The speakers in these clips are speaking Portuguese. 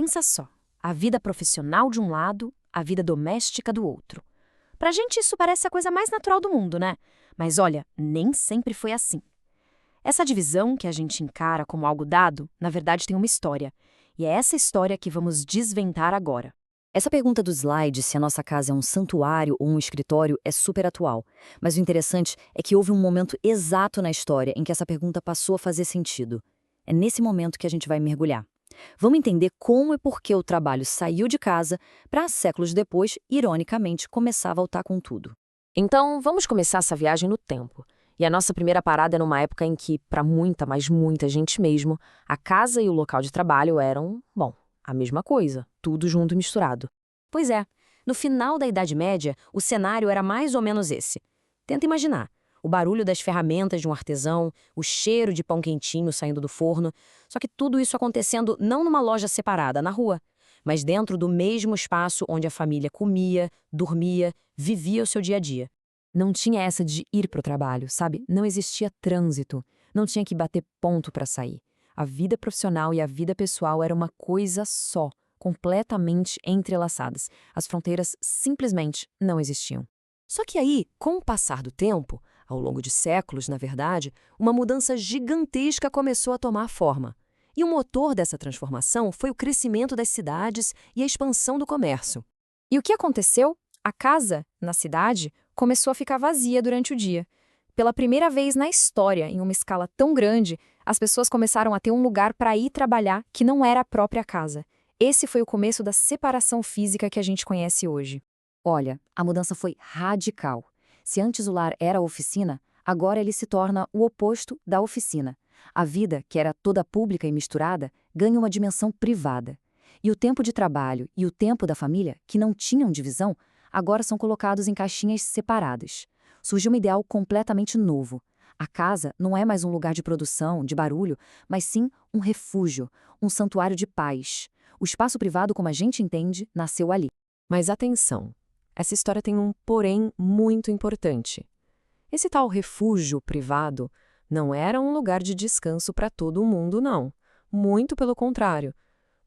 Pensa só, a vida profissional de um lado, a vida doméstica do outro. Pra gente isso parece a coisa mais natural do mundo, né? Mas olha, nem sempre foi assim. Essa divisão que a gente encara como algo dado, na verdade tem uma história. E é essa história que vamos desvendar agora. Essa pergunta do slide, se a nossa casa é um santuário ou um escritório, é super atual. Mas o interessante é que houve um momento exato na história em que essa pergunta passou a fazer sentido. É nesse momento que a gente vai mergulhar. Vamos entender como e por que o trabalho saiu de casa para, séculos depois, ironicamente, começar a voltar com tudo. Então, vamos começar essa viagem no tempo. E a nossa primeira parada é numa época em que, para muita, mas muita gente mesmo, a casa e o local de trabalho eram, bom, a mesma coisa, tudo junto e misturado. Pois é, no final da Idade Média, o cenário era mais ou menos esse. Tenta imaginar. O barulho das ferramentas de um artesão, o cheiro de pão quentinho saindo do forno, só que tudo isso acontecendo não numa loja separada, na rua, mas dentro do mesmo espaço onde a família comia, dormia, vivia o seu dia a dia. Não tinha essa de ir para o trabalho, sabe? Não existia trânsito, não tinha que bater ponto para sair. A vida profissional e a vida pessoal era uma coisa só, completamente entrelaçadas. As fronteiras simplesmente não existiam. Só que aí, com o passar do tempo, ao longo de séculos, na verdade, uma mudança gigantesca começou a tomar forma. E o motor dessa transformação foi o crescimento das cidades e a expansão do comércio. E o que aconteceu? A casa, na cidade, começou a ficar vazia durante o dia. Pela primeira vez na história, em uma escala tão grande, as pessoas começaram a ter um lugar para ir trabalhar que não era a própria casa. Esse foi o começo da separação física que a gente conhece hoje. Olha, a mudança foi radical. Se antes o lar era a oficina, agora ele se torna o oposto da oficina. A vida, que era toda pública e misturada, ganha uma dimensão privada. E o tempo de trabalho e o tempo da família, que não tinham divisão, agora são colocados em caixinhas separadas. Surgiu um ideal completamente novo. A casa não é mais um lugar de produção, de barulho, mas sim um refúgio, um santuário de paz. O espaço privado, como a gente entende, nasceu ali. Mas atenção, essa história tem um porém muito importante. Esse tal refúgio privado não era um lugar de descanso para todo mundo, não. Muito pelo contrário.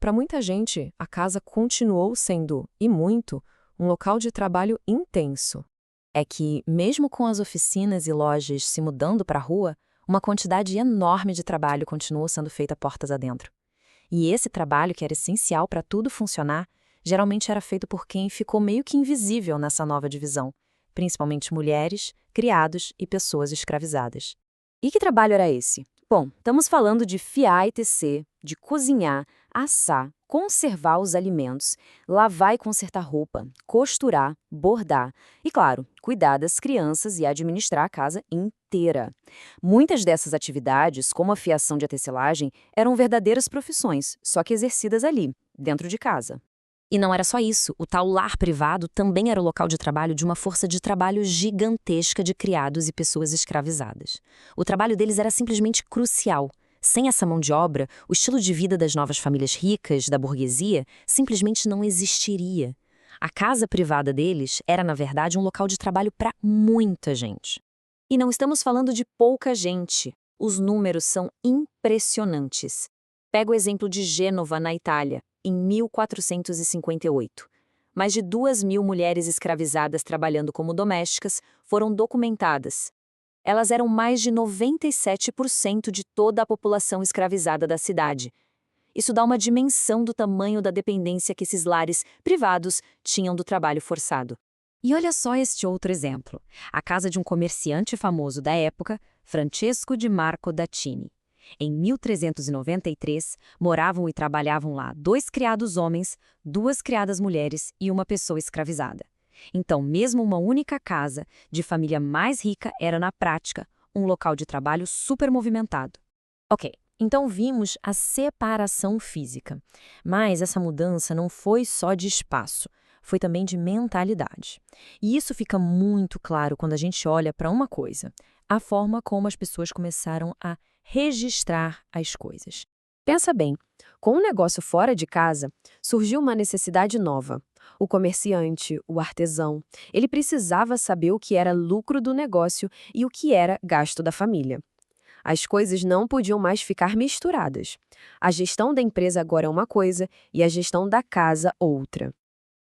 Para muita gente, a casa continuou sendo, e muito, um local de trabalho intenso. É que, mesmo com as oficinas e lojas se mudando para a rua, uma quantidade enorme de trabalho continuou sendo feita portas adentro. E esse trabalho, que era essencial para tudo funcionar, geralmente era feito por quem ficou meio que invisível nessa nova divisão, principalmente mulheres, criados e pessoas escravizadas. E que trabalho era esse? Bom, estamos falando de fiar e tecer, de cozinhar, assar, conservar os alimentos, lavar e consertar roupa, costurar, bordar e, claro, cuidar das crianças e administrar a casa inteira. Muitas dessas atividades, como a fiação de tecelagem, eram verdadeiras profissões, só que exercidas ali, dentro de casa. E não era só isso, o tal lar privado também era o local de trabalho de uma força de trabalho gigantesca de criados e pessoas escravizadas. O trabalho deles era simplesmente crucial. Sem essa mão de obra, o estilo de vida das novas famílias ricas, da burguesia, simplesmente não existiria. A casa privada deles era, na verdade, um local de trabalho para muita gente. E não estamos falando de pouca gente. Os números são impressionantes. Pega o exemplo de Gênova, na Itália, em 1458. Mais de 2.000 mulheres escravizadas trabalhando como domésticas foram documentadas. Elas eram mais de 97% de toda a população escravizada da cidade. Isso dá uma dimensão do tamanho da dependência que esses lares privados tinham do trabalho forçado. E olha só este outro exemplo. A casa de um comerciante famoso da época, Francesco di Marco da Cini. Em 1393, moravam e trabalhavam lá 2 criados homens, 2 criadas mulheres e uma pessoa escravizada. Então, mesmo uma única casa, de família mais rica, era, na prática, um local de trabalho super movimentado. Ok, então vimos a separação física. Mas essa mudança não foi só de espaço, foi também de mentalidade. E isso fica muito claro quando a gente olha para uma coisa: a forma como as pessoas começaram a registrar as coisas. Pensa bem, com o negócio fora de casa, surgiu uma necessidade nova. O comerciante, o artesão, ele precisava saber o que era lucro do negócio e o que era gasto da família. As coisas não podiam mais ficar misturadas. A gestão da empresa agora é uma coisa e a gestão da casa outra.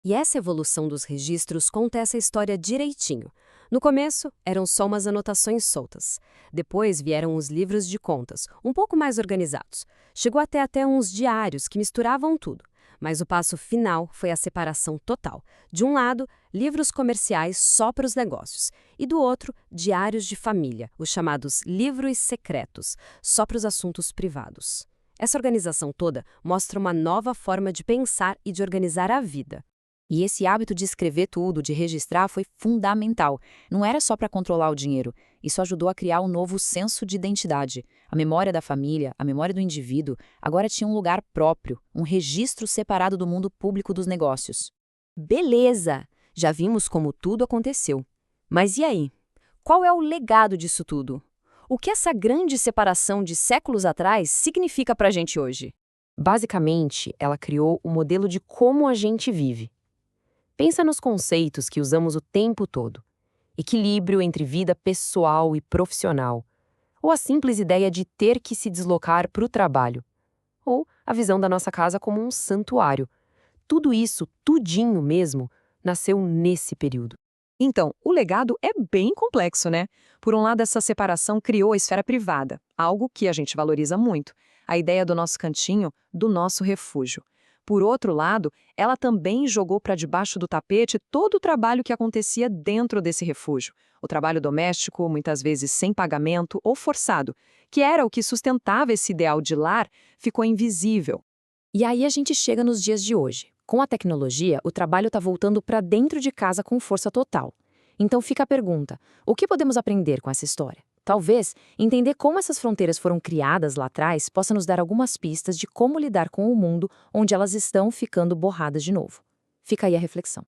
E essa evolução dos registros conta essa história direitinho. No começo, eram só umas anotações soltas. Depois vieram os livros de contas, um pouco mais organizados. Chegou até uns diários que misturavam tudo. Mas o passo final foi a separação total. De um lado, livros comerciais só para os negócios. E do outro, diários de família, os chamados livros secretos, só para os assuntos privados. Essa organização toda mostra uma nova forma de pensar e de organizar a vida. E esse hábito de escrever tudo, de registrar, foi fundamental. Não era só para controlar o dinheiro. Isso ajudou a criar um novo senso de identidade. A memória da família, a memória do indivíduo, agora tinha um lugar próprio, um registro separado do mundo público dos negócios. Beleza! Já vimos como tudo aconteceu. Mas e aí? Qual é o legado disso tudo? O que essa grande separação de séculos atrás significa para a gente hoje? Basicamente, ela criou o modelo de como a gente vive. Pensa nos conceitos que usamos o tempo todo. Equilíbrio entre vida pessoal e profissional. Ou a simples ideia de ter que se deslocar para o trabalho. Ou a visão da nossa casa como um santuário. Tudo isso, tudinho mesmo, nasceu nesse período. Então, o legado é bem complexo, né? Por um lado, essa separação criou a esfera privada, algo que a gente valoriza muito. A ideia do nosso cantinho, do nosso refúgio. Por outro lado, ela também jogou para debaixo do tapete todo o trabalho que acontecia dentro desse refúgio. O trabalho doméstico, muitas vezes sem pagamento ou forçado, que era o que sustentava esse ideal de lar, ficou invisível. E aí a gente chega nos dias de hoje. Com a tecnologia, o trabalho está voltando para dentro de casa com força total. Então fica a pergunta, o que podemos aprender com essa história? Talvez entender como essas fronteiras foram criadas lá atrás possa nos dar algumas pistas de como lidar com o mundo onde elas estão ficando borradas de novo. Fica aí a reflexão.